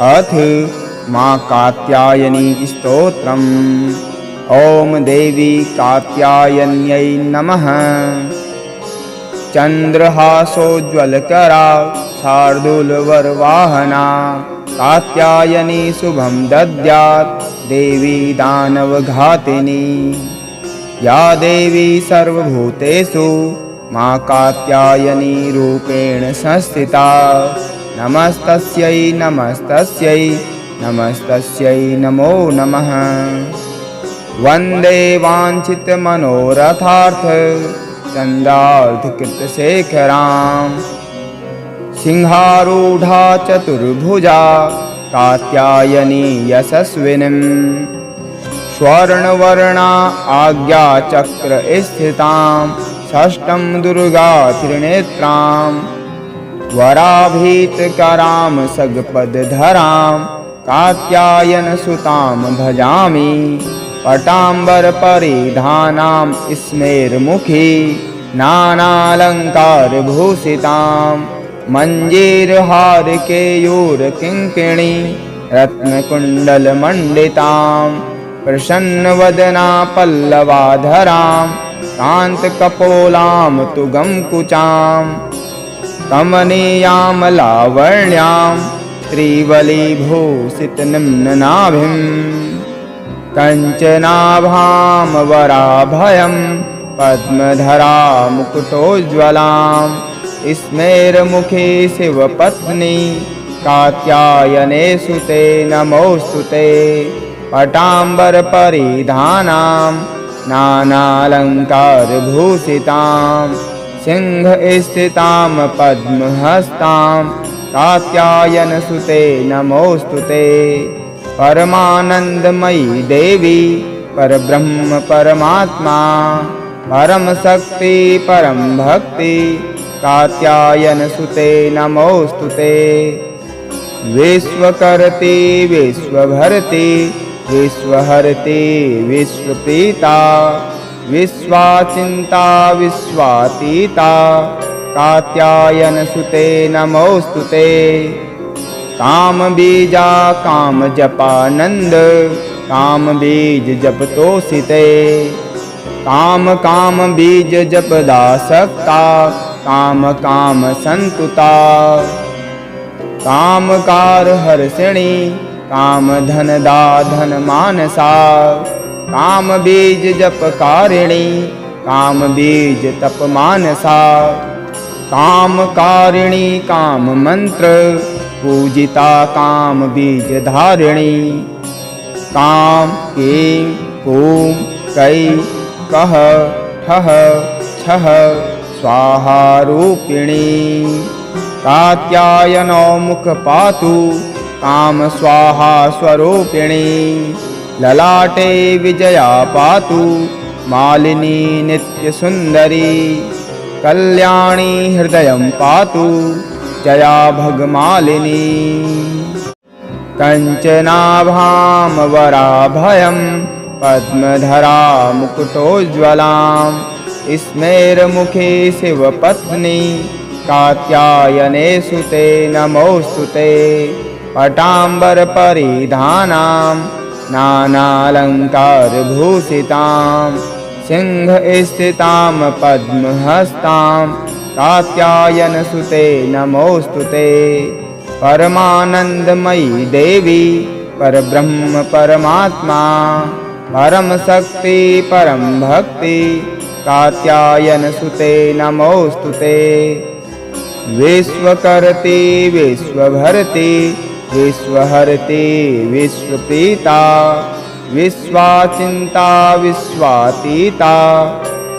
अथ माँ कात्यायनी स्तोत्रम्। ॐ देवी कात्यायन्यै नमः। चन्द्रहासोज्ज्वलकरा शार्दूलवरवाहना कात्यायनी शुभं दद्यात् देवी दानवघातिनी। या देवी सर्वभूतेषु माँ कात्यायनी रूपेण संस्थिता। नमस्तस्यै नमस्तस्यै नमस्तस्यै नमो नमः। वन्दे वाञ्छितमनोरथार्थ चन्द्रार्धकृतशेखरां। सिंहारूढा चतुर्भुजा कात्यायनी यशस्विनीं। स्वर्णवर्णा आज्ञाचक्र स्थितां षष्ठं दुर्गा त्रिनेत्रां। वराभीतकरां सगपदधरां कात्यायनसुतां भजामि। पटाम्बरपरिधानां स्मेरमुखी नानालङ्कारभूषितां। मञ्जीरहारकेयूरकिङ्किणी रत्नकुण्डलमण्डितां। प्रसन्नवदना पल्लवाधरां कान्तकपोलां तुगंकुचां। कमनीयां लावण्यां त्रिवलिभूषितनिम्ननाभिं। कञ्चनाभां वराभयं पद्मधरा मुकुटोज्ज्वलां। स्मेरमुखे शिवपत्नी कात्यायने सुते नमोऽस्तुते। पटाम्बरपरिधानां नानालङ्कारभूषितां। सिंहस्थितां पद्महस्तां कात्यायनसुते नमोऽस्तुते। परमानन्दमयी देवी परब्रह्म परमात्मा। परमशक्ति परं भक्ति कात्यायनसुते नमोऽस्तुते। विश्वकर्त्री विश्वभर्त्री विश्वहर्त्री विश्वप्रीता। विश्वाचिन्ता विश्वातीता कात्यायनसुते नमोऽस्तुते। कामबीजा कामजपानन्द कामबीज जपतोषिते। कामबीज जपदासक्ता कामसन्तुता। कामकारहर्षिणी कामधनदा धनमानसा। कामबीज जपकारिणी कामबीज तपमानसा। कामकारिणी काममन्त्र पूजिता कामबीजधारिणी। काम ऐं कूं कै कः ठः छः स्वाहारूपिणी। कात्यायनो मुखपातु कामस्वाहा स्वरूपिणी। ललाटे विजया पातु मालिनी नित्यसुन्दरी। कल्याणी हृदयं पातु जया भगमालिनी। कञ्चनाभां वराभयं पद्मधरा मुकुटोज्ज्वलां। स्मेरमुखे शिवपत्नी कात्यायने सुते नमोऽस्तुते। पटाम्बरपरिधानां नानालङ्कारभूषितां। सिंहस्थितां पद्महस्तां कात्यायनसुते नमोऽस्तुते। परमानन्दमयी देवी परब्रह्म परमात्मा। परमशक्ति परं भक्ति कात्यायनसुते नमोऽस्तुते। विश्वकर्त्री विश्वभर्त्री विश्वहर्त्री विश्वप्रीता। विश्वाचिन्ता विश्वातीता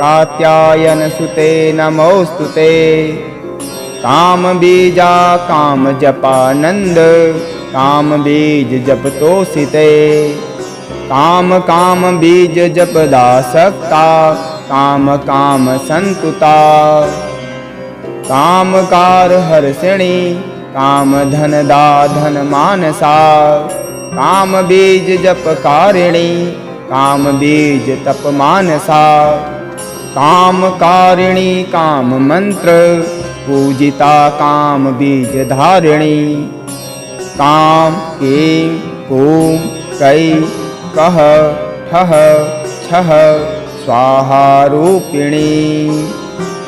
कात्यायनसुते नमोऽस्तुते। कामबीजा कामजपानन्द कामबीज जपतोषिते। कामबीज जपदासक्ता कामसन्तुता। कामकारहर्षिणी कामधनदा धनमानसा। कामबीज जपकारिणी कामबीज तपमानसा। कामकारिणी काममन्त्र पूजिता कामबीजधारिणी। कां कीं कूं कै कः ठः छः स्वाहारूपिणी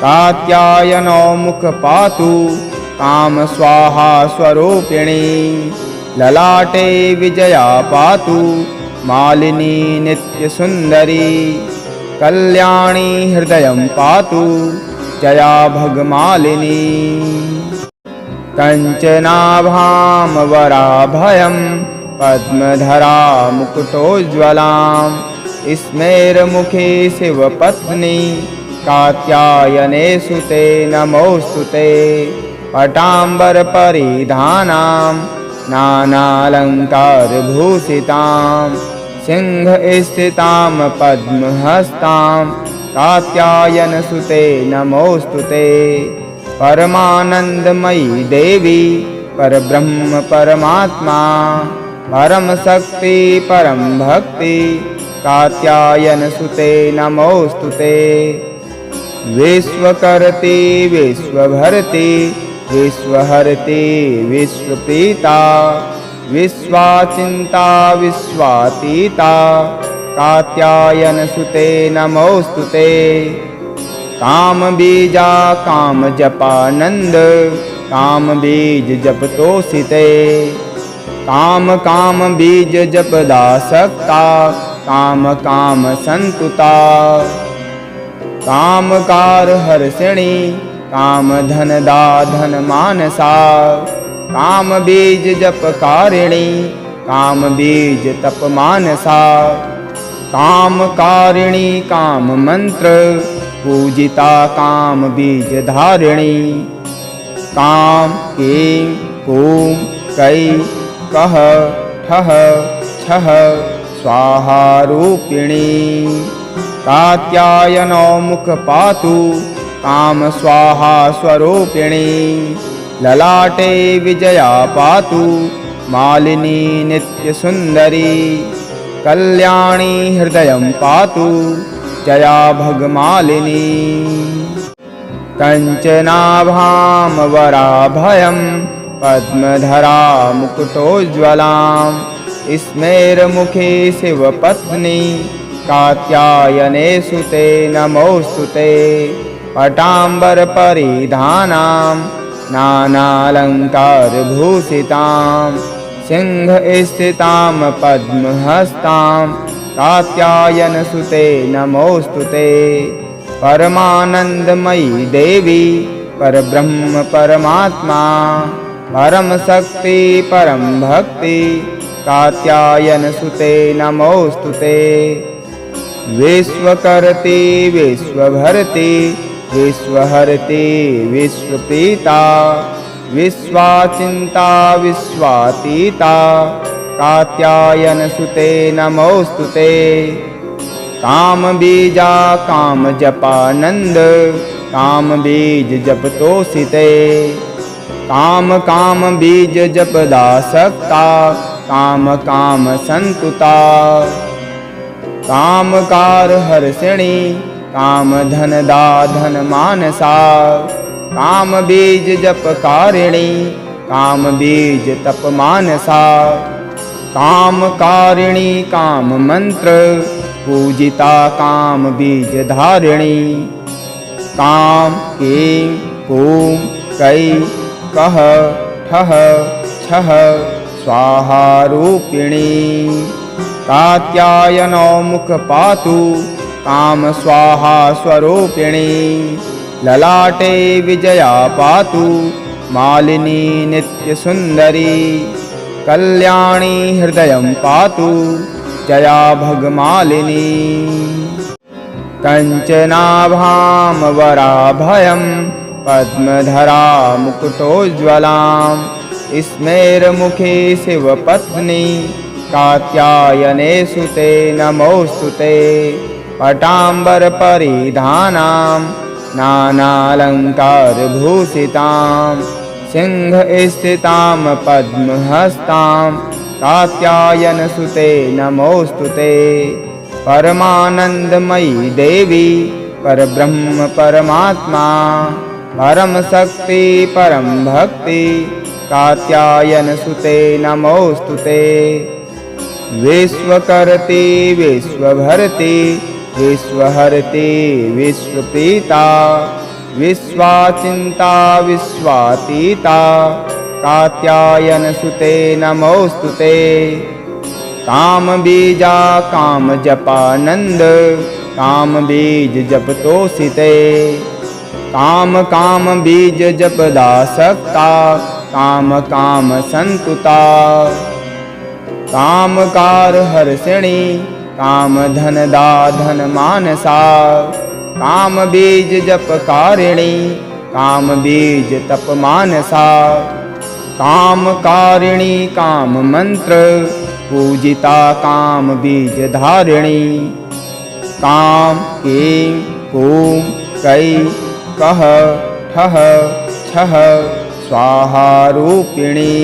कात्यायनो मुख पातु काम स्वाहा स्वरूपिणी ललाटे विजया पातु मालिनी नित्यसुन्दरी कल्याणी हृदयं पातु जया भगमालिनी कञ्चनाभां वराभयं पद्मधरा मुकुटोज्ज्वलां स्मेरमुखे शिवपत्नी कात्यायने सुते नमोऽस्तुते पटाम्बरपरिधानां नानालङ्कारभूषितां सिंहस्थितां पद्महस्तां कात्यायनसुते नमोऽस्तुते परमानन्दमयी देवी परब्रह्म परमात्मा परमशक्ति परं भक्ति कात्यायनसुते नमोऽस्तुते विश्वकर्त्री विश्वभर्त्री विश्वहर्त्री विश्वप्रीता विश्वाचिन्ता विश्वातीता कात्यायनसुते नमोऽस्तुते कामबीजा कामजपानन्द कामबीज जपतोषिते काम बीज जपदासक्ता काम संतुता कामकार हर्षिणी कामधनदा धनमानसा काम बीज जपकारिणी काम बीज तपमानसा कामकारिणी काम मंत्र पूजिता काम बीज धारिणी कां कीं कूं कै कः ठः छः स्वाहारूपिणी कात्यायनो मुख पातु काम स्वाहा स्वरूपिणी ललाटे विजया पातु मालिनी नित्यसुन्दरी कल्याणी हृदयं पातु जया भगमालिनी कञ्चनाभां वराभयं पद्मधरा मुकुटोज्ज्वलां स्मेरमुखे शिवपत्नी कात्यायने सुते नमोऽस्तुते पटाम्बरपरिधानां नानालङ्कारभूषितां सिंहस्थितां पद्महस्तां कात्यायनसुते नमोऽस्तुते परमानन्दमयी देवी परब्रह्म परमात्मा परमशक्ति परं भक्ति कात्यायनसुते नमोऽस्तुते विश्वकर्त्री विश्वभर्त्री विश्वहर्त्री विश्वप्रीता विश्वाचिन्ता विश्वातीता कात्यायनसुते नमोऽस्तुते कामबीजा कामजपानन्द कामबीज जपतोषिते काम बीज जपदासक्ता काम संतुता कामकार हर्षिणी कामधनदा धनमानसा काम बीज जपकारिणी काम बीज तपमानसा कामकारिणी काम मंत्र पूजिता काम बीज धारिणी कां कीं कूं कै कः ठः छः स्वाहारूपिणी कात्यायनो मुख पातु काम स्वाहा स्वरूपिणी ललाटे विजया पातु मालिनी नित्यसुन्दरी कल्याणी हृदयं पातु जया भगमालिनी कञ्चनाभां वराभयं पद्मधरा मुकुटोज्ज्वलां स्मेरमुखे शिवपत्नी कात्यायने सुते नमोऽस्तुते पटाम्बरपरिधानां नानालङ्कारभूषितां सिंहस्थितां पद्महस्तां कात्यायनसुते नमोऽस्तुते परमानन्दमयी देवी परब्रह्म परमात्मा परमशक्ति परं भक्ति कात्यायनसुते नमोऽस्तुते। विश्वकर्त्री विश्वभर्त्री विश्वहर्त्री विश्वप्रीता विश्वाचिन्ता विश्वातीता कात्यायनसुते नमोऽस्तुते। कामबीजा कामजपानन्द कामबीज जपतोषिते। काम बीज जपदासक्ता काम काम संतुता। कामकार हर्षिणी काम धनदा धन मानसा। काम बीज जपकारिणी काम बीज तप मानसा। कामकारिणी काम मंत्र पूजिता काम बीज धारिणी। काम कीं कूं कै कह ठह छह स्वाहा रूपिणी।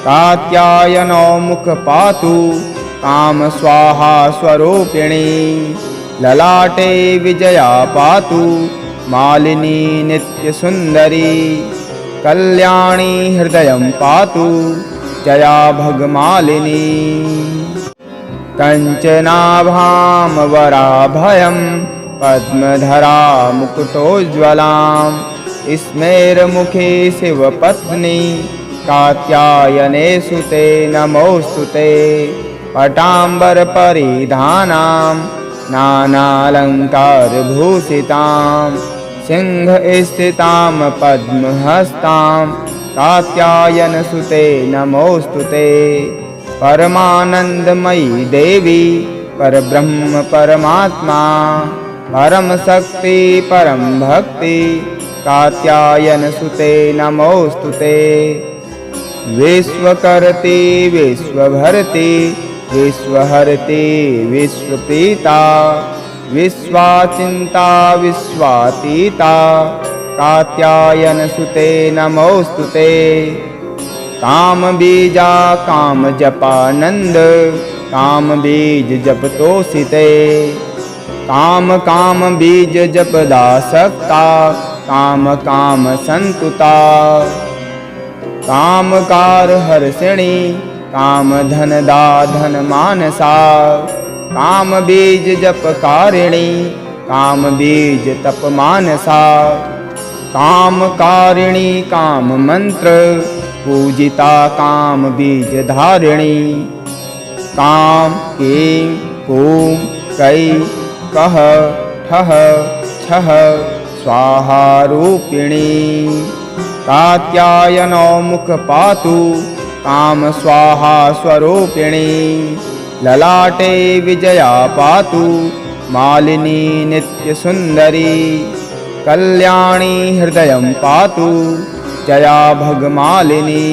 कात्यायनो मुख पातु काम स्वाहा स्वरूपिणी। ललाटे विजया पातु मालिनी नित्य सुंदरी। कल्याणी हृदयं पातु जया भगमालिनी। कंचनाभां वराभयं पद्मधरा मुकुटोज्ज्वलां। स्मेरमुखे शिवपत्नी कात्यायने सुते नमोऽस्तुते। पटाम्बरपरिधानां नानालङ्कारभूषितां। सिंहस्थितां पद्महस्तां कात्यायनसुते नमोऽस्तुते। परमानन्दमयी देवी परब्रह्म परमात्मा परम शक्ति परम भक्ति कात्यायनसुते नमोऽस्तुते। विश्वकर्त्री विश्वभर्त्री विश्वहर्त्री विश्वप्रीता विश्वाचिन्ता विश्वातीता कात्यायनसुते नमोऽस्तुते। कामबीजा कामजपानन्द कामबीज जपतोषिते। काम बीज जपदासक्ता काम काम संतुता। कामकार हर्षिणी काम धनदा धन मानसा। काम बीज जपकारिणी काम बीज तप मानसा। कामकारिणी काम मंत्र पूजिता काम बीज धारिणी। काम कीं कूं कै कह ठह छह स्वाहा रूपिणी। कात्यायनो मुख पातु काम स्वाहा स्वरूपिणी। ललाटे विजया पातु मालिनी नित्य सुंदरी। कल्याणी हृदयं पातु जया भगमालिनी।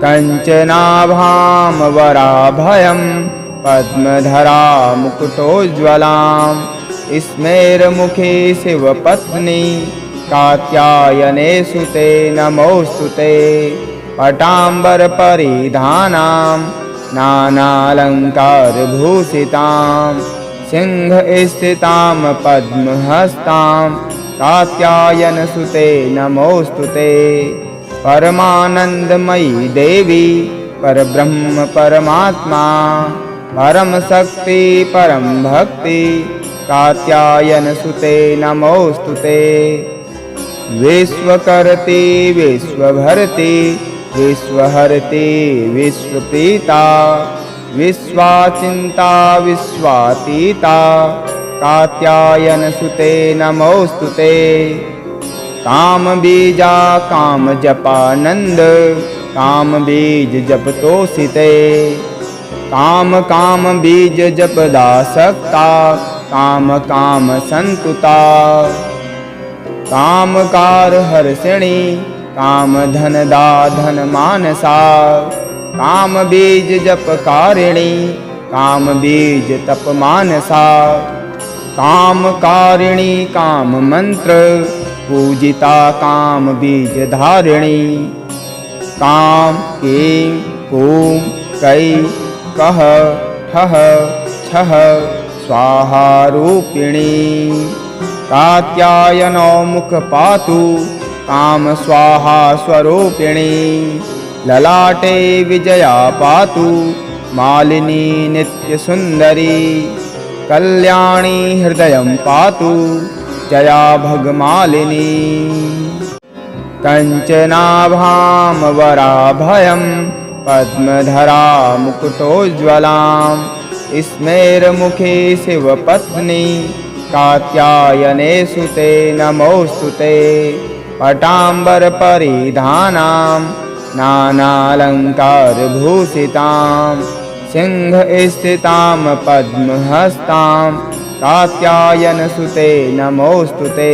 कंचनाभां वराभयं पद्मधरा मुकुटोज्ज्वलां। स्मेरमुखे शिवपत्नी कात्यायने सुते नमोऽस्तुते। पटाम्बरपरिधानां नानालङ्कारभूषितां। सिंहस्थितां पद्महस्तां कात्यायनसुते नमोऽस्तुते। परमानन्दमयी देवी परब्रह्म परमात्मा परम शक्ति परम भक्ति कात्यायनसुते नमोऽस्तुते। विश्वकर्त्री विश्वभर्त्री विश्वहर्त्री विश्वप्रीता विश्वाचिन्ता विश्वातीता कात्यायनसुते नमोऽस्तुते। कामबीजा कामजपानन्द कामबीज जपतोषिते। काम बीज जपदासक्ता काम काम संतुता। कामकार हर्षिणी काम धनदा धन मानसा। काम बीज जपकारिणी काम बीज तप मानसा। कामकारिणी काम मंत्र पूजिता काम बीज धारिणी। काम कीं कूं कै कह ठह छह स्वाहा रूपिणी। कात्यायनो मुख पातु काम स्वाहा स्वरूपिणी ललाटे विजया पातु मालिनी नित्यसुन्दरी कल्याणी हृदयं पातु जया भगमालिनी कञ्चनाभां वराभयं पद्मधरा मुकुटोज्ज्वलां स्मेरमुखे शिवपत्नी कात्यायने सुते नमोऽस्तुते पटाम्बरपरिधानां नानालङ्कारभूषितां सिंहस्थितां पद्महस्तां कात्यायनसुते नमोऽस्तुते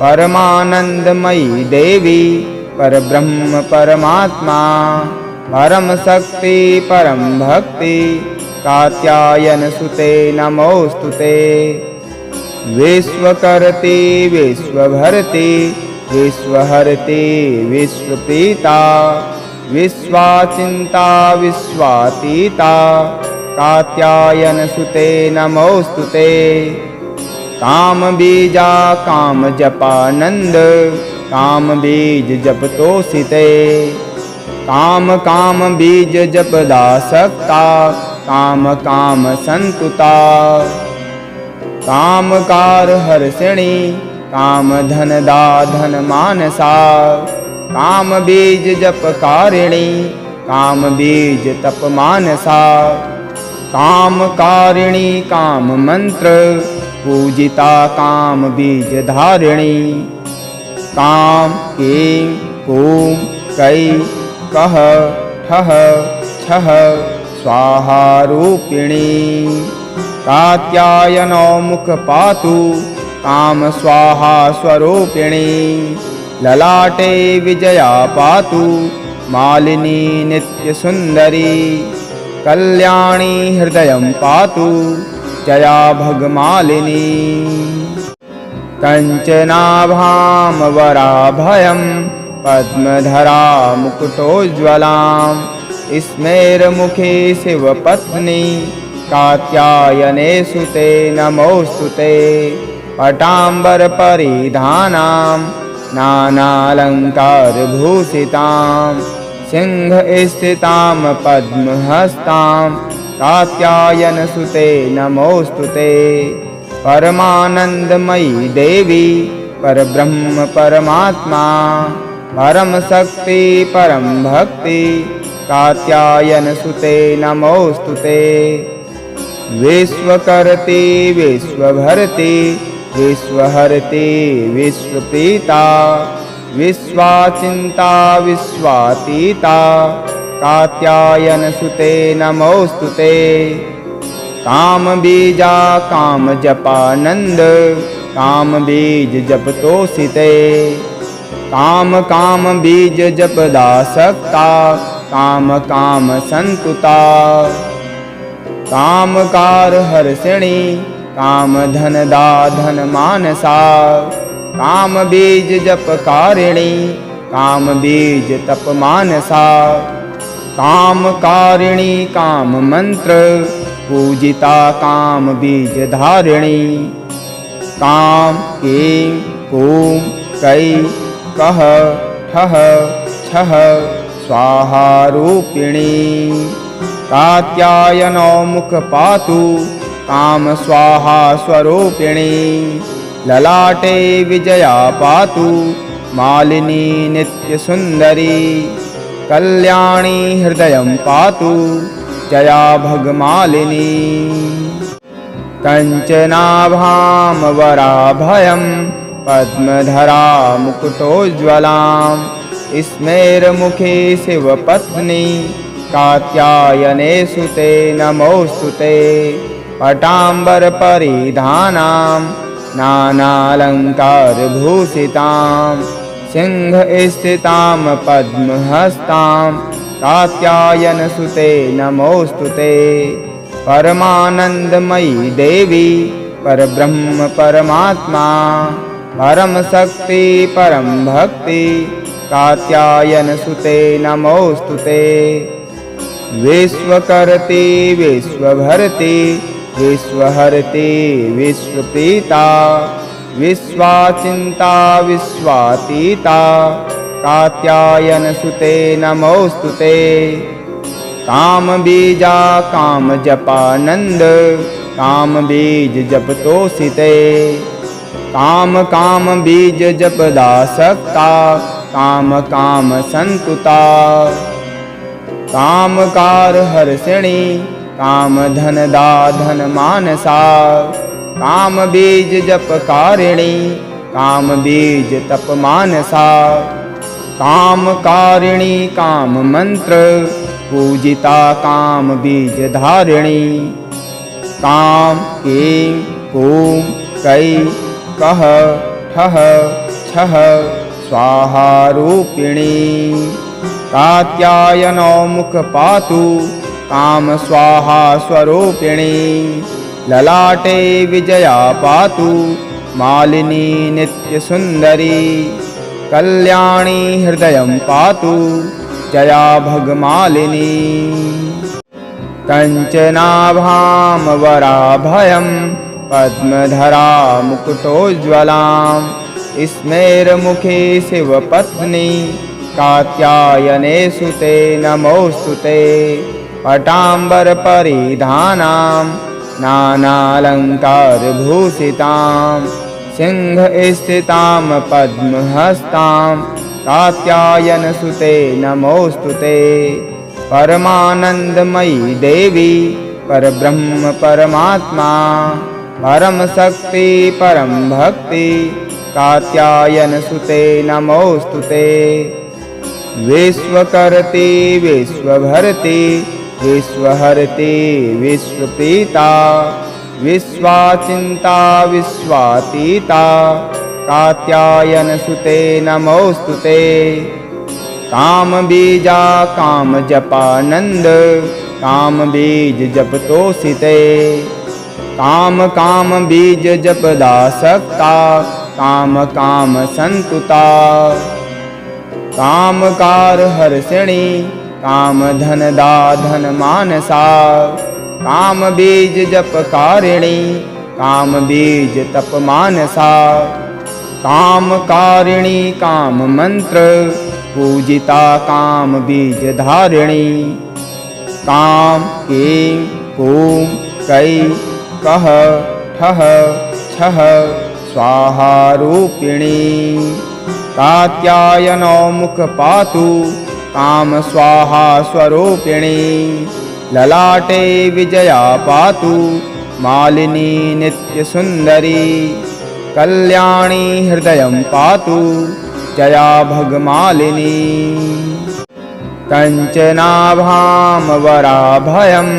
परमानन्दमयी देवी परब्रह्म परमात्मा परमशक्ति परं भक्ति कात्यायनसुते नमोऽस्तुते विश्वकर्त्री विश्वभर्त्री विश्वहर्त्री विश्वप्रीता विश्वाचिन्ता विश्वातीता कात्यायनसुते नमोऽस्तुते कामबीजा कामजपानन्द कामबीज जपतोषिते कामबीज जपदासक्ता काम संतुता कामकारहर्षिणी कामधनदा धनमानसा कामबीज जपकारिणी कामबीज तपमानसा कामकारिणी काममन्त्र पूजिता कामबीजधारिणी काम ऐं कूं कै कः ठः छः स्वाहारूपिणी कात्यायनो मुख पातु काम स्वाहा स्वरूपिणी ललाटे विजया पातु मालिनी नित्यसुन्दरी कल्याणी हृदयं पातु जया भगमालिनी कञ्चनाभां वराभयं पद्मधरा मुकुटोज्ज्वलां स्मेरमुखे शिवपत्नी कात्यायने सुते नमोऽस्तुते पटाम्बरपरिधानां नानालङ्कारभूषितां सिंहस्थितां पद्महस्तां कात्यायनसुते नमोऽस्तुते परमानन्दमयी देवी परब्रह्म परमात्मा परमशक्ति परं भक्ति कात्यायनसुते नमोऽस्तुते विश्वकर्त्री विश्वभर्त्री विश्वहर्त्री विश्वप्रीता विश्वाचिन्ता विश्वातीता कात्यायनसुते नमोऽस्तुते कामबीजा कामजपानन्द कामबीज जपतोषिते कामबीज जपदासक्ता काम संतुता कामकारहर्षिणी कामधनदा धनमानसा कामबीज जपकारिणी कामबीज तपमानसा कामकारिणी काममन्त्र पूजिता कामबीजधारिणी काम ऐं कूं कै कः ठः छः स्वाहारूपिणी कात्यायनो मुख पातु काम स्वाहा स्वरूपिणी ललाटे विजया पातु मालिनी नित्यसुन्दरी कल्याणी हृदयं पातु जया भगमालिनी कञ्चनाभां वराभयं पद्मधरा मुकुटोज्ज्वलां स्मेरमुखे शिवपत्नी कात्यायने सुते नमोऽस्तुते पटाम्बरपरिधानां नानालङ्कारभूषितां सिंहस्थितां पद्महस्तां कात्यायनसुते नमोऽस्तुते परमानन्दमयी देवी परब्रह्म परमात्मा परमशक्ति परं भक्ति कात्यायनसुते नमोऽस्तुते विश्वकर्त्री विश्वभर्त्री विश्वहर्त्री विश्वप्रीता विश्वाचिन्ता विश्वातीता कात्यायनसुते नमोऽस्तुते। कामबीजा कामजपानन्द कामबीज जपतोषिते। काम बीज जपदासक्ता काम संतुता। कामकार हर्षिणी काम धनदा धन मानसा। काम बीज जपकारिणी काम बीज तप मानसा। कामकारिणी काम मंत्र पूजिता काम बीज धारिणी। काम कीं कूं कै कह ठह छह स्वाहा रूपिणी। कात्यायनो मुख पातु काम स्वाहा स्वरूपिणी। ललाटे विजया पातु मालिनी नित्य सुंदरी। कल्याणी हृदयं पातु जया भगमालिनी। कंचनाभां वराभयं पद्मधरा मुकुटोज्ज्वलां। स्मेरमुखे शिवपत्नी कात्यायने सुते नमोऽस्तुते। पटाम्बरपरिधानां नानालङ्कारभूषितां। सिंहस्थितां पद्महस्तां कात्यायनसुते नमोऽस्तुते। परमानन्दमयी देवी परब्रह्म परमात्मा। परम शक्ति परम भक्ति कात्यायनसुते नमोऽस्तुते। विश्वकर्त्री विश्वभर्त्री विश्वहर्त्री विश्वप्रीता। विश्वाचिन्ता विश्वातीता कात्यायनसुते नमोऽस्तुते। कामबीजा कामजपानन्द कामबीज जपतोषिते। काम बीज जपदासक्ता काम संतुता। कामकार हर्षिणी काम धनदा धन मानसा। काम बीज जपकारिणी काम बीज तप मानसा। कामकारिणी काम मंत्र पूजिता काम बीज धारिणी। काम कीं कूं कै कह ठह छह स्वाहा रूपिणी। कात्यायनो मुख पातु काम स्वाहा स्वरूपिणी। ललाटे विजया पातु मालिनी नित्य सुंदरी। कल्याणी हृदयं पातु जया भगमालिनी। कंचनाभां वराभयं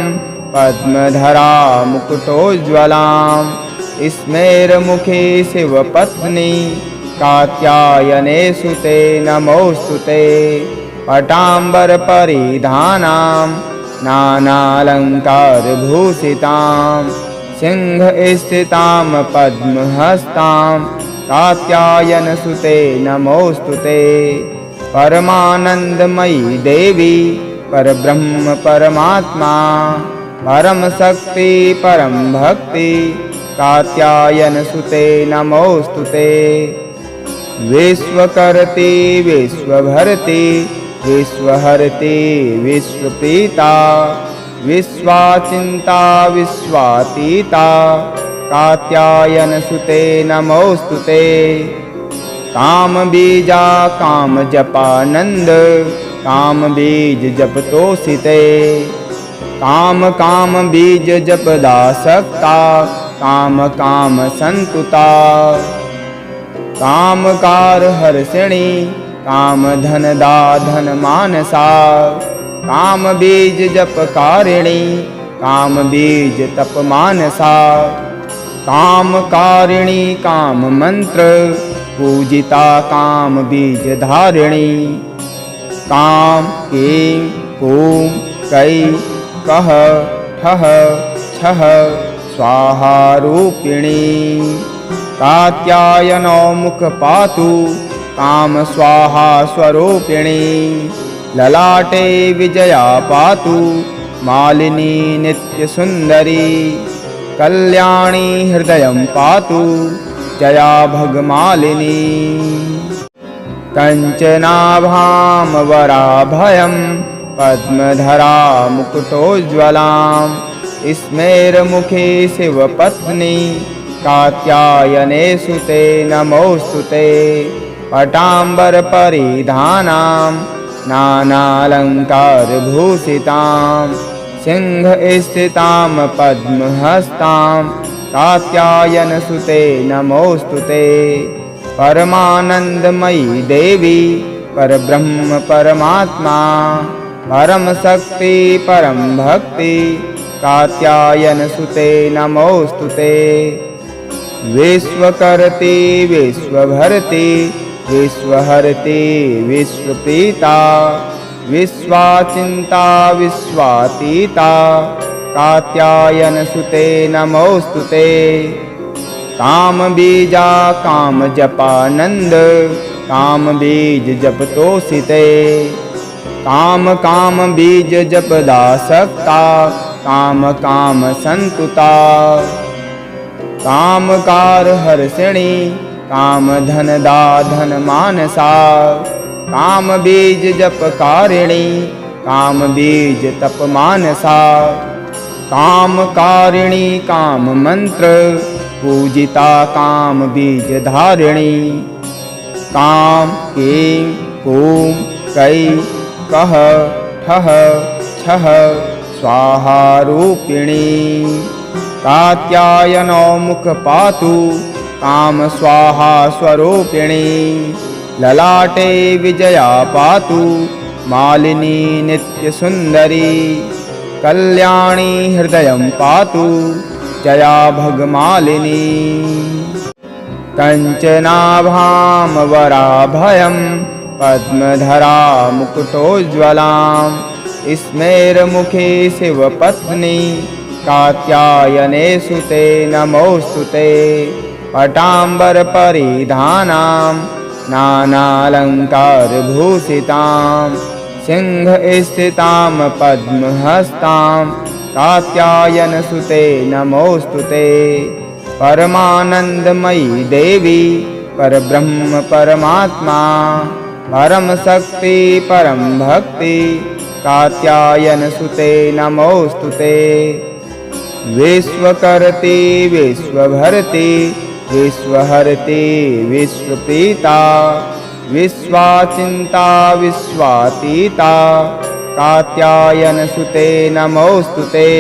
पद्मधरा मुकुटोज्ज्वलां। स्मेरमुखे शिवपत्नी कात्यायने सुते नमोऽस्तुते। पटाम्बरपरिधानां नानालङ्कारभूषितां। सिंहस्थितां पद्महस्तां कात्यायनसुते नमोऽस्तुते। परमानन्दमयी देवी परब्रह्म परमात्मा। परम शक्ति परम भक्ति कात्यायनसुते नमोऽस्तुते। विश्वकर्त्री विश्वभर्त्री विश्वहर्त्री विश्वप्रीता। विश्वाचिन्ता विश्वातीता कात्यायनसुते नमोऽस्तुते। कामबीजा कामजपानन्द कामबीज जपतोषिते। काम बीज जपदासक्ता काम संतुता। कामकार हर्षिणी काम धनदा धन मानसा। काम बीज जपकारिणी काम बीज तप मानसा। कामकारिणी काम मंत्र पूजिता काम बीज धारिणी। काम कीं कूं कै कह ठह छह स्वाहा रूपिणी। कात्यायनो मुख पातु काम स्वाहा स्वरूपिणी। ललाटे विजया पातु मालिनी नित्य सुंदरी। कल्याणी हृदयं पातु जया भगमालिनी। कञ्चनाभां वराभयं पद्मधरा मुकुटोज्ज्वलां स्मेरमुखे शिवपत्नी कात्यायने सुते नमोऽस्तुते। पटाम्बरपरिधानां नानालङ्कारभूषितां सिंहस्थितां पद्महस्तां कात्यायनसुते नमोऽस्तुते। परमानन्दमयी देवी परब्रह्म परमात्मा परमशक्ति परं भक्ति कात्यायनसुते नमोऽस्तुते। विश्वकर्त्री विश्वभर्त्री विश्वहर्त्री विश्वप्रीता विश्वाचिन्ता विश्वातीता कात्यायनसुते नमोऽस्तुते। कामबीजा कामजपानन्द कामबीज जपतोषिते। काम बीज जपदासक्ता काम संतुता। कामकार हर्षिणी कामधनदा धनमानसा काम बीज जपकारिणी कामबीज तपमानसा। कामकारिणी काममन्त्र पूजिता कामबीजधारिणी। काम ऐं कूं कै कः ठः छः स्वाहारूपिणी। कात्यायनो मुख पातु काम स्वाहा स्वरूपिणी। ललाटे विजया पातु मालिनी नित्यसुन्दरी। कल्याणी हृदयं पातु जया भगमालिनी। कञ्चनाभां वराभयं पद्मधरा मुकुटोज्ज्वलां स्मेरमुखे शिवपत्नी कात्यायने सुते नमोऽस्तुते। पटाम्बरपरिधानां नानालङ्कारभूषितां सिंहस्थितां पद्महस्तां कात्यायनसुते नमोऽस्तुते। परमानन्दमयी देवी परब्रह्म परमात्मा परमशक्ति परं भक्ति कात्यायनसुते नमोऽस्तुते। विश्वकर्त्री विश्वभर्त्री विश्वहर्त्री विश्वप्रीता विश्वाचिन्ता विश्वातीता कात्यायनसुते नमोऽस्तुते।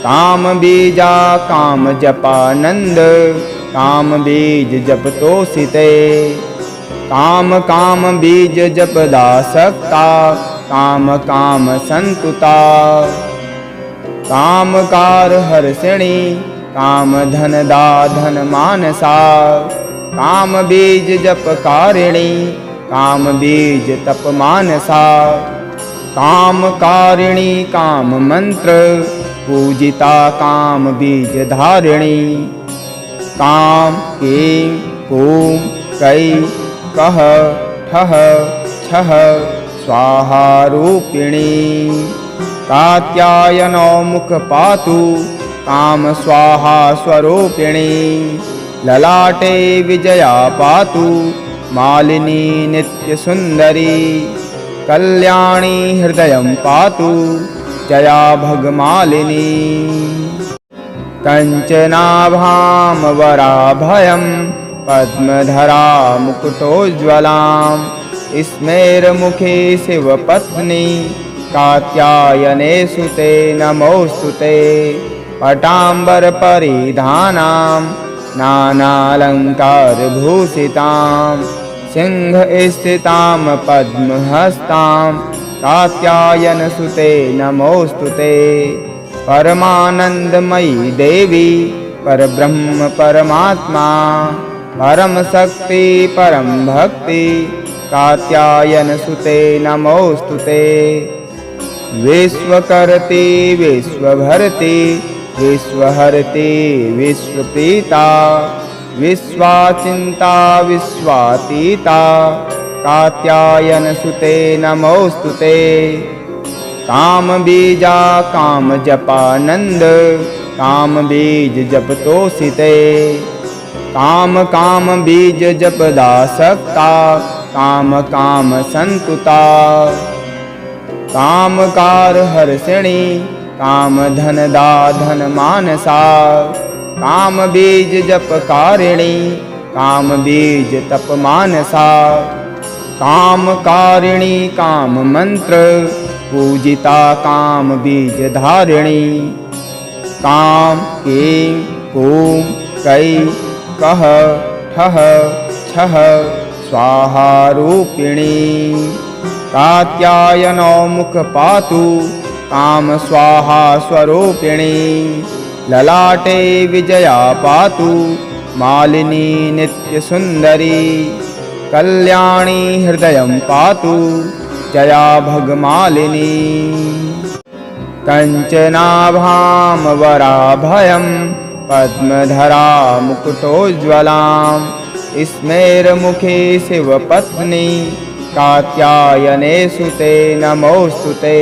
कामबीजा कामजपानन्द कामबीज जपतोषिते। कामबीज जपदासक्ता काम संतुता। कामकार हर्षिणी कामधनदा धनमानसा कामबीज जपकारिणी कामबीज तपमानसा। कामकारिणी काममन्त्र पूजिता कामबीजधारिणी। काम ऐं कूं कै कः ठः छः स्वाहारूपिणी। कात्यायनो मुख पातु काम स्वाहा स्वरूपिणी। ललाटे विजया पातु मालिनी नित्यसुन्दरी। कल्याणी हृदयं पातु जया भगमालिनी। कञ्चनाभां वराभयं पद्मधरा मुकुटोज्ज्वलां स्मेरमुखे शिवपत्नी कात्यायने सुते नमोऽस्तुते। पटाम्बरपरिधानां नानालङ्कारभूषितां सिंहस्थितां पद्महस्तां कात्यायनसुते नमोऽस्तुते। परमानन्दमयी देवी परब्रह्म परमात्मा परमशक्ति परं भक्ति कात्यायनसुते नमोऽस्तुते। विश्वकर्त्री विश्वभर्त्री विश्वहर्त्री विश्वप्रीता विश्वाचिन्ता विश्वातीता कात्यायनसुते नमोऽस्तुते। कामबीजा कामजपानन्द कामबीज जपतोषिते। काम काम बीज जपदासक्ता काम काम संतुता कामकार हर्षिणी काम धन दा धन मानसा काम बीज जपकारिणी काम बीज तप मानसा कामकारिणी काम मंत्र पूजिता काम बीज धारिणी काम कीं कूं कै कह ठह छह स्वाहा रूपिणी कात्यायनो मुख पातु काम स्वाहा स्वरूपिणी ललाटे विजया पातु मालिनी नित्य सुंदरी कल्याणी हृदयं पातु जया भगमालिनी कंचनाभां वराभयं पद्मधरा मुकुटोज्ज्वलां स्मेरमुखे शिवपत्नी कात्यायने सुते नमोस्तुते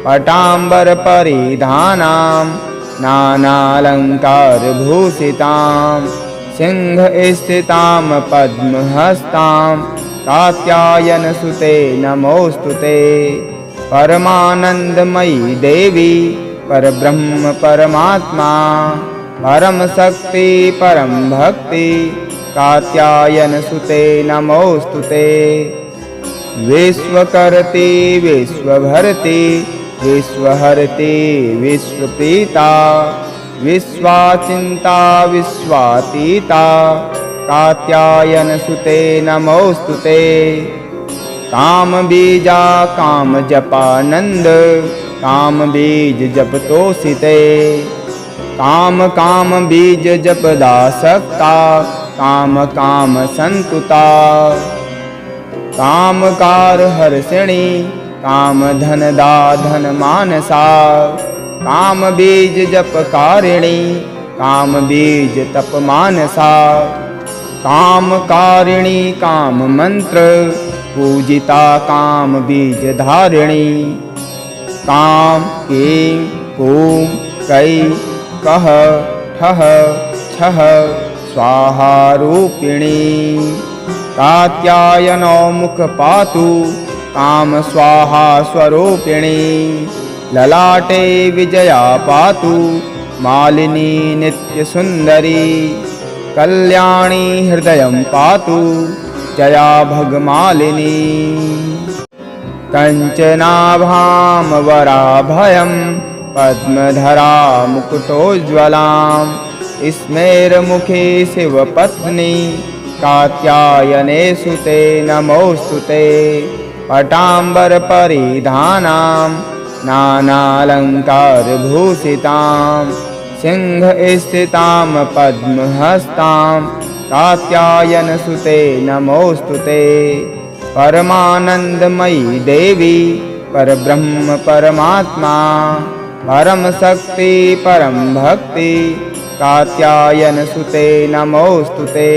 पटाम्बरपरिधानां नानालङ्कारभूषितां सिंहस्थितां पद्महस्तां कात्यायनसुते नमोस्तुते परमानन्दमयी देवी परब्रह्म परमात्मा परम शक्ति परम भक्ति कात्यायनसुते नमोस्तुते विश्वकर्त्री विश्वभर्त्री विश्वहर्त्री विश्वप्रीता विश्वाचिन्ता विश्वातीता कात्यायनसुते नमोस्तुते कामबीजा कामजपानन्द कामबीज जपतोषिते काम काम बीज जपदासक्ता काम काम संतुता कामकार हर्षिणी काम धन दा धन मानसा काम बीज जपकारिणी काम बीज तप मानसा कामकारिणी काम मंत्र पूजिता काम बीज धारिणी काम कीं कूं कै कह ठह छह स्वाहा रूपिणी कात्यायनो मुख पातु काम स्वाहा स्वरूपिणी ललाटे विजया पातु मालिनी नित्य सुंदरी कल्याणी हृदयं पातु जया भगमालिनी कंचनाभां वराभयं पद्मधरा मुकुटोज्ज्वलां स्मेरमुखे शिवपत्नी कात्यायने सुते नमोस्तुते पटाम्बरपरिधानां नानालङ्कारभूषितां सिंहस्थितां पद्महस्तां कात्यायनसुते नमोस्तुते परमानन्दमयी देवी परब्रह्म परमात्मा परम शक्ति परम भक्ति कात्यायनसुते नमोस्तुते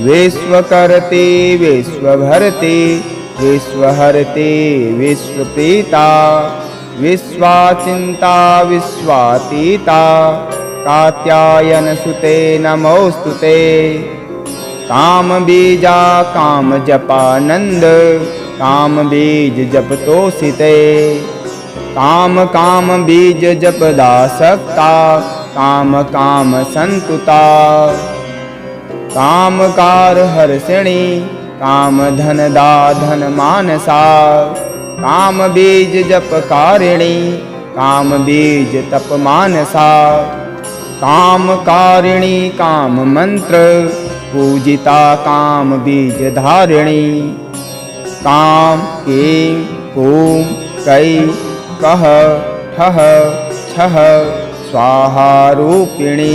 विश्वकर्त्री विश्वभर्त्री विश्वहर्त्री विश्वप्रीता विश्वाचिन्ता विश्वातीता कात्यायनसुते नमोस्तुते कामबीजा कामजपानन्द कामबीज जपतोषिते काम काम बीज जपदासक्ता काम काम संतुता कामकार हर्षिणी काम धन दा धन मानसा काम बीज जपकारिणी काम बीज तप मानसा कामकारिणी काम मंत्र पूजिता काम बीज धारिणी काम कीं कूं कै कह ठह छह स्वाहा रूपिणी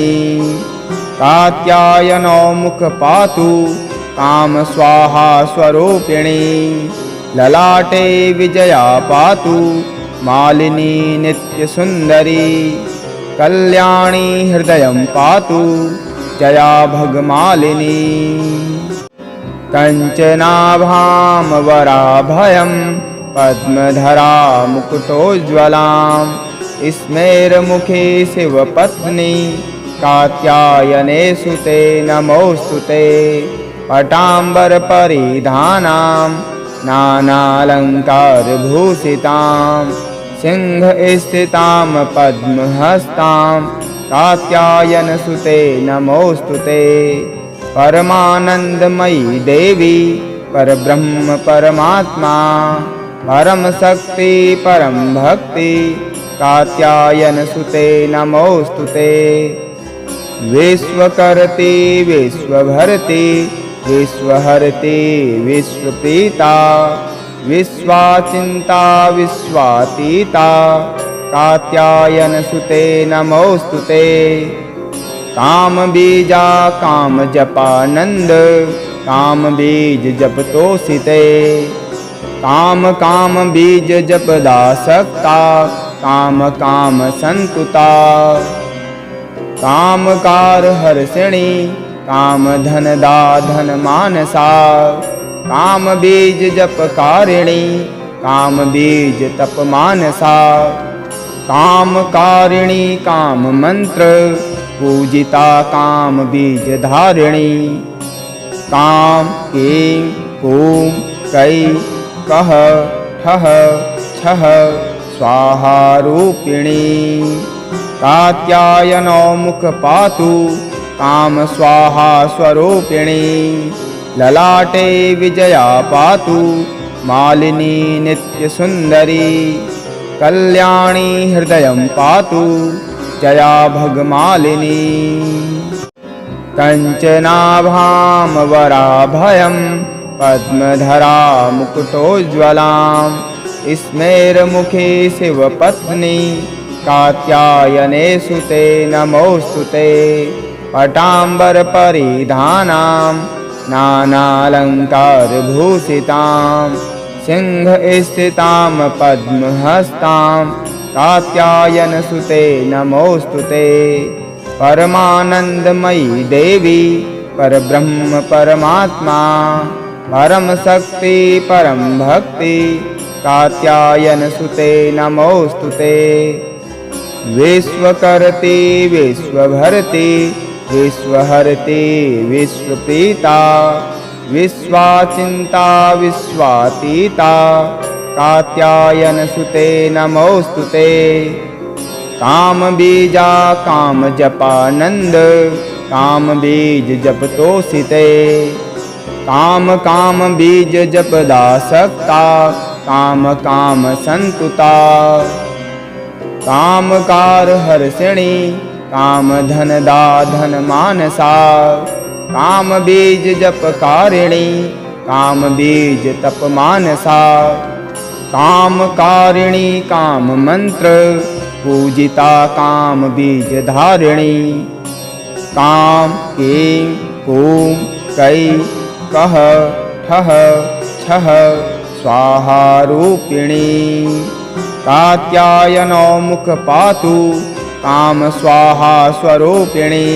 कात्यायनो मुख पातु काम स्वाहा स्वरूपिणी ललाटे विजया पातु मालिनी नित्य सुंदरी कल्याणी हृदयं पातु जया भगमालिनी कंचनाभां वराभयं पद्मधरा मुकुटोज्ज्वलां स्मेरमुखे शिवपत्नी कात्यायने सुते नमोऽस्तुते। पटाम्बरपरिधानां नानालङ्कारभूषितां सिंहस्थितां पद्महस्तां कात्यायनसुते नमोऽस्तुते। परमानन्दमयी देवी परब्रह्म परमात्मा परम शक्ति परम भक्ति कात्यायनसुते नमोऽस्तुते। विश्वकर्त्री विश्वभर्त्री विश्वहर्त्री विश्वप्रीता विश्वाचिन्ता विश्वातीता कात्यायनसुते नमोऽस्तुते। कामबीजा कामजपानन्द कामबीज जपतोषिते। काम बीज जपदासक्ता काम काम संतुता। कामकार हर्षिणी काम धनदा धन मानसा। काम बीज जपकारिणी काम बीज तप मानसा। कामकारिणी काम मंत्र पूजिता काम बीज धारिणी। काम कीं कूं कै कह ठह छह स्वाहा रूपिणी। कात्यायनो मुख पातु काम स्वाहा स्वरूपिणी। ललाटे विजया पातु मालिनी नित्यसुन्दरी। कल्याणी हृदयं पातु जया भगमालिनी। कञ्चनाभां वराभयं पद्मधरा मुकुटोज्ज्वलां। स्मेरमुखे शिवपत्नी कात्यायने सुते नमोऽस्तुते। पटाम्बरपरिधानां नानालङ्कारभूषितां सिंहस्थितां पद्महस्तां कात्यायनसुते नमोऽस्तुते। परमानन्दमयी देवी परब्रह्म परमात्मा परम शक्ति परम भक्ति कात्यायनसुते नमोऽस्तुते। विश्वकर्त्री विश्वभर्त्री विश्वहर्त्री विश्वप्रीता विश्वाचिन्ता विश्वातीता कात्यायनसुते नमोऽस्तुते। कामबीजा कामजपानन्द कामबीज जपतोषिते। काम बीज जपदासक्ता काम काम संतुता। कामकार हर्षिणी काम धनदा धन मानसा। काम बीज जपकारिणी काम बीज तप मानसा। कामकारिणी काम मंत्र पूजिता काम बीज धारिणी। काम कीं कूं कै कह ठह छह स्वाहा रूपिणी। कात्यायनो मुख पातु काम स्वाहा स्वरूपिणी।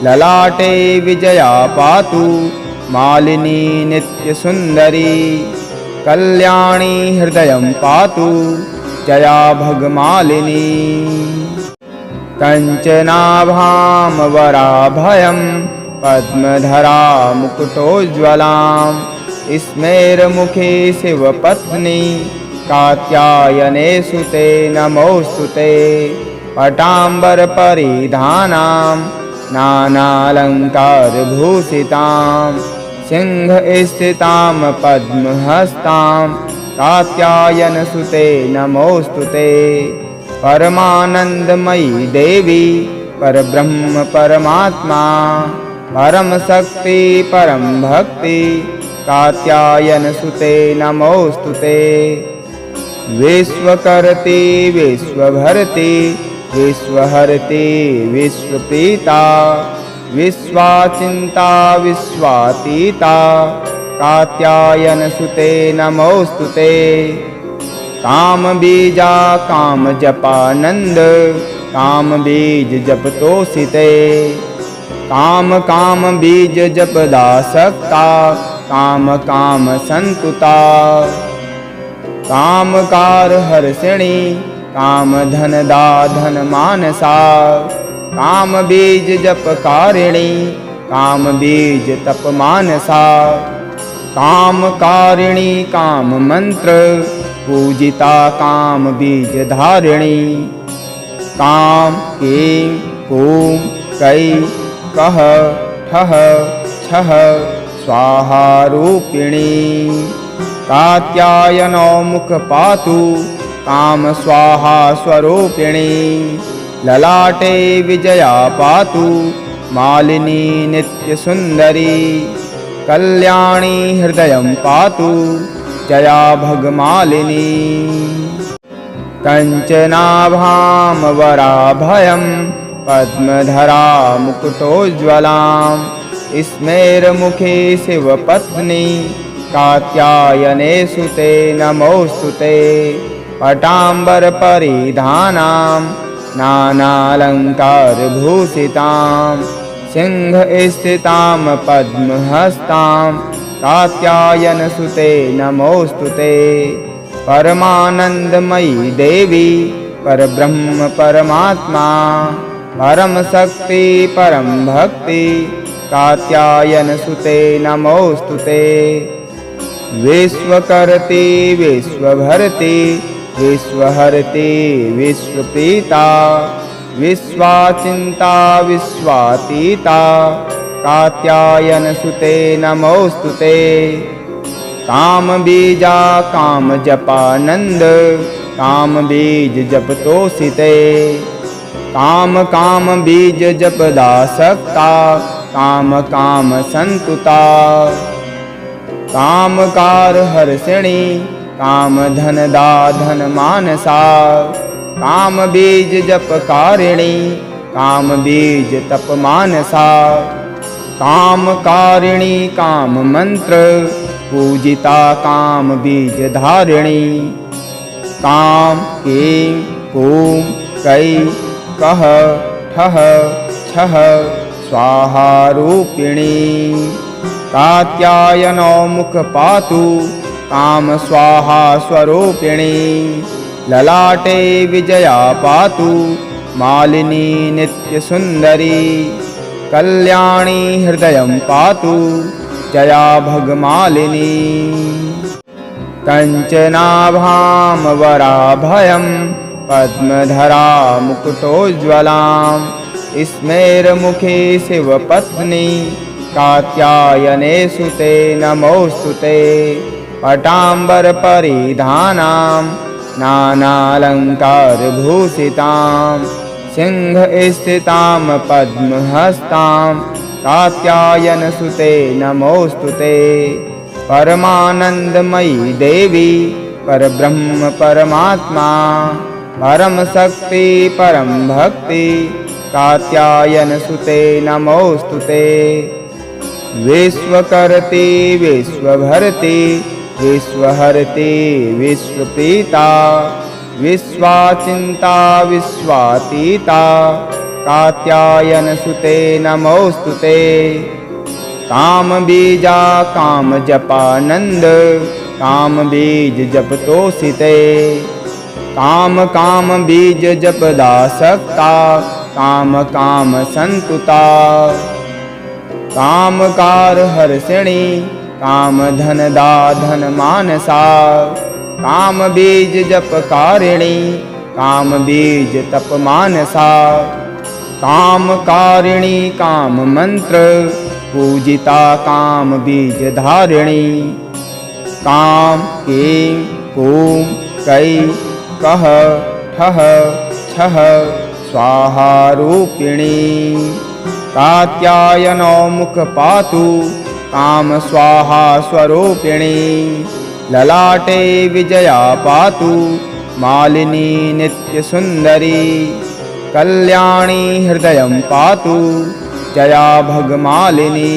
ललाटे विजया पातु मालिनी नित्यसुन्दरी। कल्याणी हृदयं पातु जया भगमालिनी। कञ्चनाभां वराभयं पद्मधरा मुकुटोज्ज्वलां। स्मेरमुखे शिवपत्नी कात्यायने सुते नमोऽस्तुते। पटाम्बरपरिधानां नानालङ्कारभूषितां सिंहस्थितां पद्महस्तां कात्यायनसुते नमोऽस्तुते। परमानन्दमयी देवी परब्रह्म परमात्मा परम शक्ति परम भक्ति कात्यायनसुते नमोऽस्तुते। विश्वकर्त्री विश्वभर्त्री विश्वहर्त्री विश्वप्रीता विश्वाचिन्ता विश्वातीता कात्यायनसुते नमोऽस्तुते। कामबीजा कामजपानन्द कामबीज जपतोषिते। काम बीज जपदासक्ता काम काम संतुता। कामकार हर्षिणी काम धनदा धन मानसा। कामबीज जपकारिणी कामबीज तपमानसा कामकारिणी काममन्त्र पूजिता कामबीज धारिणी काम कीं कूं कै कः ठः छः स्वाहारूपिणी कात्यायनो मुख पातु काम स्वाहा स्वरूपिणी ललाटे विजया पातु मालिनी नित्यसुन्दरी कल्याणी हृदयं पातु जया भगमालिनी कञ्चनाभां वराभयं पद्मधरा मुकुटोज्ज्वलां स्मेरमुखे शिवपत्नी कात्यायने सुते नमोऽस्तुते पटाम्बरपरिधानां नानालङ्कारभूषितां सिंहस्थितां पद्महस्तां कात्यायनसुते नमोऽस्तुते परमानन्दमयी देवी परब्रह्म परमात्मा परमशक्ति परं भक्ति कात्यायनसुते नमोऽस्तुते विश्वकर्त्री विश्वभर्त्री विश्वहर्त्री विश्वप्रीता विश्वाचिन्ता विश्वातीता कात्यायनसुते नमोऽस्तुते कामबीजा कामजपानन्द कामबीज जपतोषिते कामबीज जपदासक्ता कामसन्तुता कामकारहर्षिणी कामधनदा धनमानसा कामबीज जपकारिणी कामबीज तपमानसा कामकारिणी काममन्त्र पूजिता कामबीज धारिणी काम कीं कूं कै कः ठः छः स्वाहारूपिणी कात्यायनो मुख पातु काम स्वाहा स्वरूपिणी ललाटे विजया पातु मालिनी नित्यसुन्दरी कल्याणी हृदयं पातु जया भगमालिनी कञ्चनाभां वराभयं पद्मधरा मुकुटोज्ज्वलां स्मेरमुखे शिवपत्नी कात्यायने सुते नमोऽस्तुते पटाम्बरपरिधानां नानालङ्कारभूषितां सिंहस्थितां पद्महस्तां कात्यायनसुते नमोऽस्तुते परमानन्दमयी देवी परब्रह्म परमात्मा परमशक्ति परं भक्ति कात्यायनसुते नमोऽस्तुते विश्वकर्त्री विश्वभर्त्री विश्वहर्त्री विश्वप्रीता विश्वाचिन्ता विश्वातीता कात्यायनसुते नमोऽस्तुते कामबीजा कामजपानन्द कामबीज जपतोषिते कामबीज जपदासक्ता कामसन्तुता कामकारहर्षिणी कामधनदा धनमानसा कामबीज जपकारिणी कामबीज तपमानसा कामकारिणी काममन्त्र पूजिता कामबीज धारिणी काम कीं कूं कै कः ठः छः स्वाहारूपिणी कात्यायनो मुख पातु काम स्वाहा स्वरूपिणी ललाटे विजया पातु मालिनी नित्यसुन्दरी कल्याणी हृदयं पातु जया भगमालिनी।